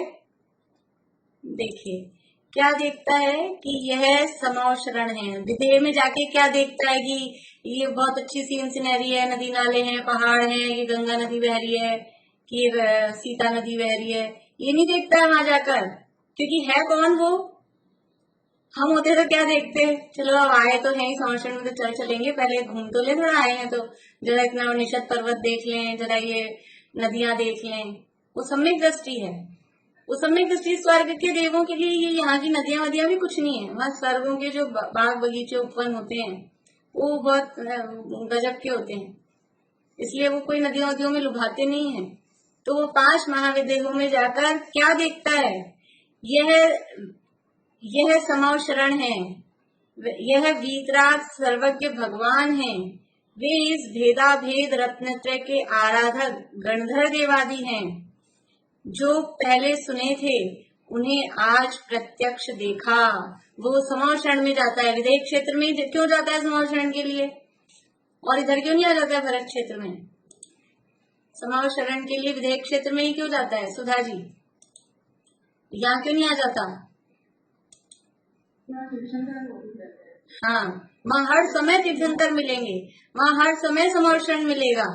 देखिए क्या देखता है कि यह समौशरण है। विदेह में जाके क्या देखता है कि ये बहुत अच्छी सीन सिनेरी है, नदी नाले हैं, पहाड़ हैं, ये गंगा नदी बह रही है, कि ये सीता नदी बह रही है, ये नहीं देखता है वहां जाकर, क्योंकि है कौन वो, हम होते तो क्या देखते, चलो अब आए तो है समौशरण में तो चलेंगे, पहले घूम तो ले, थोड़ा आए हैं तो जरा इतना निषद पर्वत देख लें, जरा ये नदियां देख लें, वो सम्यक दृष्टि है। वो सम्यक दृष्टि स्वर्ग के देवों के लिए ये यहाँ की नदियां वदियां भी कुछ नहीं है। वहाँ स्वर्गों के जो बाग बगीचे उपवन होते हैं वो बहुत गजब के होते हैं, इसलिए वो कोई नदियों वदियों में लुभाते नहीं है। तो वो 5 महाविदेहों में जाकर क्या देखता है, यह समव शरण है, यह वीतराग सर्वज्ञ भगवान है, वे इस भेदा भेद रत्नत्रय के आराधक गणधर देवादि हैं। जो पहले सुने थे उन्हें आज प्रत्यक्ष देखा। वो समव शरण में जाता है। विदेह क्षेत्र में क्यों जाता है समव शरण के लिए, और इधर क्यों नहीं आ जाता है भरत क्षेत्र में? समव शरण के लिए विदेह क्षेत्र में ही क्यों जाता है सुधा जी, यहाँ क्यों नहीं आ जाता? हाँ, वहाँ हर समय तीर्थंकर मिलेंगे, वहाँ हर समय समव शरण मिलेगा।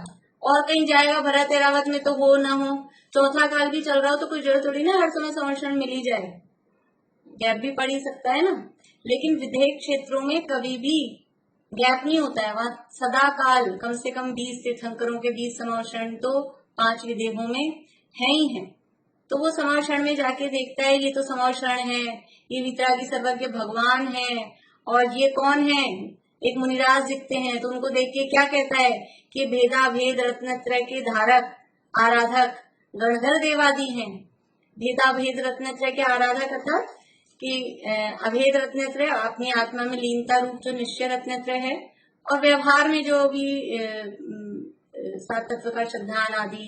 और कहीं जाएगा भरत एरावत में तो हो ना हो, चौथा काल भी चल रहा हो तो कोई जरूरत थोड़ी ना हर समय समव शरण मिल ही जाए, गैप भी पड़ ही सकता है ना। लेकिन विदेह क्षेत्रों में कभी भी गैप नहीं होता है, वहाँ सदा काल कम से कम 20 तीर्थंकरों के 20 समव शरण तो 5 विदेहों में है ही है। तो वो समव शरण में जाके देखता है ये तो समव शरण है, ये वितरागी सर्वज्ञ भगवान है, और ये कौन है, एक मुनिराज दिखते हैं। तो उनको देख के क्या कहता है कि भेदा भेद रत्नत्रय के धारक आराधक गणधर देवादि हैं। भेदा भेद रत्नत्रय के आराधक अर्थात कि अभेद रत्नत्रय अपनी आत्मा में लीनता रूप जो निश्चय रत्नत्रय है, और व्यवहार में जो भी 7 तत्व का श्रद्धान आदि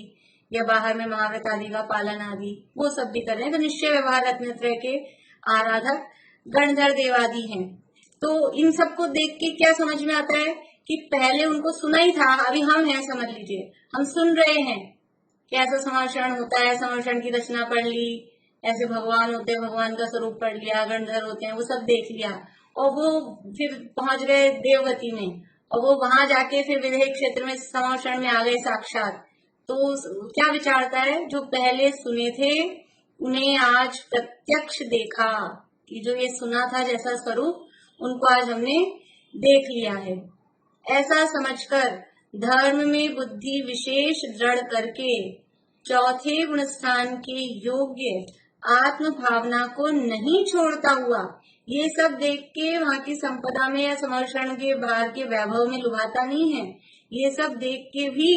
या बाहर में महाव्रत आदि का पालन आदि वो सब भी कर रहे हैं। तो निश्चय व्यवहार रत्नत्रय के आराधक गणधर देवादि हैं। तो इन सबको देख के क्या समझ में आता है कि पहले उनको सुना ही था, अभी हम हैं, समझ लीजिए हम सुन रहे हैं कि ऐसा समव शरण होता है, समव शरण की रचना पढ़ ली, ऐसे भगवान होते हैं, भगवान का स्वरूप पढ़ लिया, गणधर होते हैं, वो सब देख लिया, और वो फिर पहुंच गए देवगति में, और वो वहां जाके फिर विदेह क्षेत्र में समव शरण में आ गए साक्षात। तो क्या विचारता है, जो पहले सुने थे उन्हें आज प्रत्यक्ष देखा, कि जो ये सुना था जैसा स्वरूप उनको आज हमने देख लिया है। ऐसा समझकर धर्म में बुद्धि विशेष दृढ़ करके चौथे गुण स्थान के योग्य आत्म भावना को नहीं छोड़ता हुआ, ये सब देख के वहाँ की संपदा में या समव शरण के बाहर के वैभव में लुभाता नहीं है, ये सब देख के भी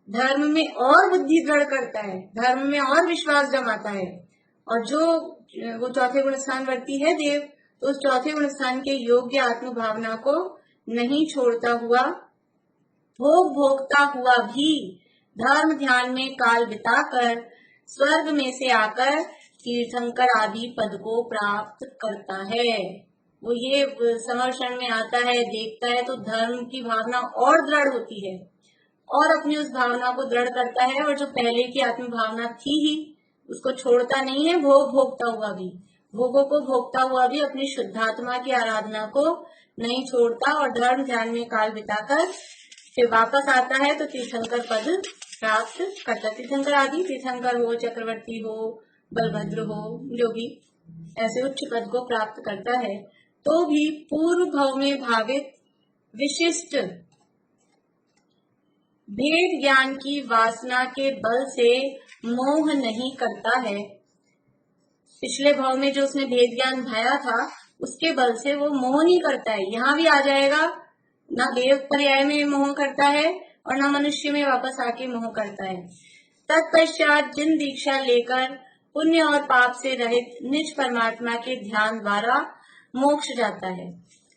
धर्म में और बुद्धि दृढ़ करता है, धर्म में और विश्वास जमाता है। और जो वो चौथे गुण स्थान वर्ती है देव, तो उस चौथे गुण स्थान के योग्य आत्म भावना को नहीं छोड़ता हुआ, भोगता हुआ भी धर्म ध्यान में काल बिताकर स्वर्ग में से आकर तीर्थंकर आदि पद को प्राप्त करता है। वो ये समव शरण में आता है, देखता है, तो धर्म की भावना और दृढ़ होती है, और अपनी उस भावना को दृढ़ करता है, और जो पहले की आत्म भावना थी ही उसको छोड़ता नहीं है, भोगता हुआ भी, भोगों को भोगता हुआ भी अपनी शुद्धात्मा की आराधना को नहीं छोड़ता, और धर्म ध्यान में काल बिताकर फिर वापस आता है तो तीर्थंकर पद प्राप्त करता। तीर्थंकर आदि, तीर्थंकर हो, चक्रवर्ती हो, बलभद्र हो, जो भी ऐसे उच्च पद को प्राप्त करता है, तो भी पूर्व भाव में भावित विशिष्ट भेद ज्ञान की वासना के बल से मोह नहीं करता है। पिछले भाव में जो उसने भेद ज्ञान भाया था उसके बल से वो मोह नहीं करता है। यहाँ भी आ जाएगा, ना देव पर्याय में मोह करता है और ना मनुष्य में वापस आके मोह करता है। तत्पश्चात जिन दीक्षा लेकर पुण्य और पाप से रहित निज परमात्मा के ध्यान द्वारा मोक्ष जाता है,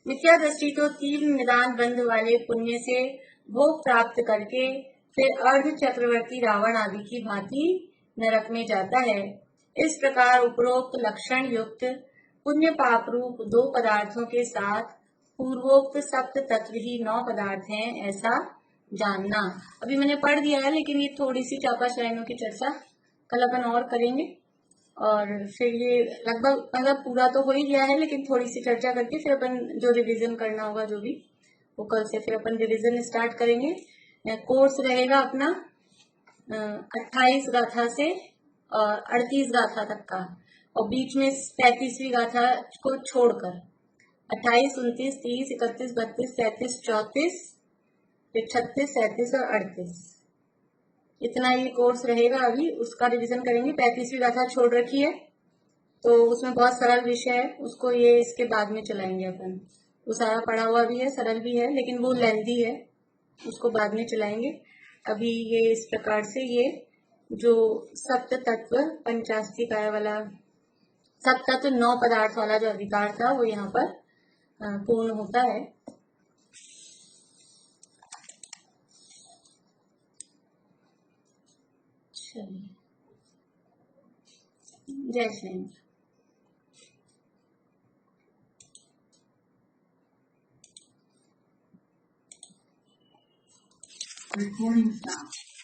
मिथ्या दृष्टि तो तीव्र निदान बंध वाले पुण्य से भोग प्राप्त करके फिर अर्ध चक्रवर्ती रावण आदि की भांति नरक में जाता है। इस प्रकार उपरोक्त लक्षण युक्त पुण्य पाप रूप 2 पदार्थों के साथ पूर्वोक्त सप्त तत्व ही 9 पदार्थ हैं, ऐसा जानना। अभी मैंने पढ़ दिया है, लेकिन ये थोड़ी सी 4-5 लाइनों की चर्चा कल अपन और करेंगे, और फिर ये लगभग मतलब पूरा तो हो ही गया है, लेकिन थोड़ी सी चर्चा करके फिर अपन जो रिवीजन करना होगा जो भी, वो कल से फिर अपन रिवीजन स्टार्ट करेंगे। कोर्स रहेगा अपना 28 गाथा से और 38 गाथा तक का, और बीच में 35वीं गाथा को छोड़कर 28, 29, 30, 31, 32, 33, 34, फिर 36, 37 और 38 इतना ये कोर्स रहेगा, अभी उसका रिवीजन करेंगे। 35वीं गाथा छोड़ रखी है, तो उसमें बहुत सरल विषय है, उसको ये इसके बाद में चलाएंगे अपन। वो सारा पढ़ा हुआ भी है, सरल भी है, लेकिन वो लेंथी है, उसको बाद में चलाएंगे। अभी ये इस प्रकार से ये जो सप्त तत्व पंचास्ती काय वाला सप्त तत्व 9 पदार्थ वाला जो अधिकार था वो यहाँ पर पूर्ण होता है। चलिए, जय श्री राम। Recording stopped.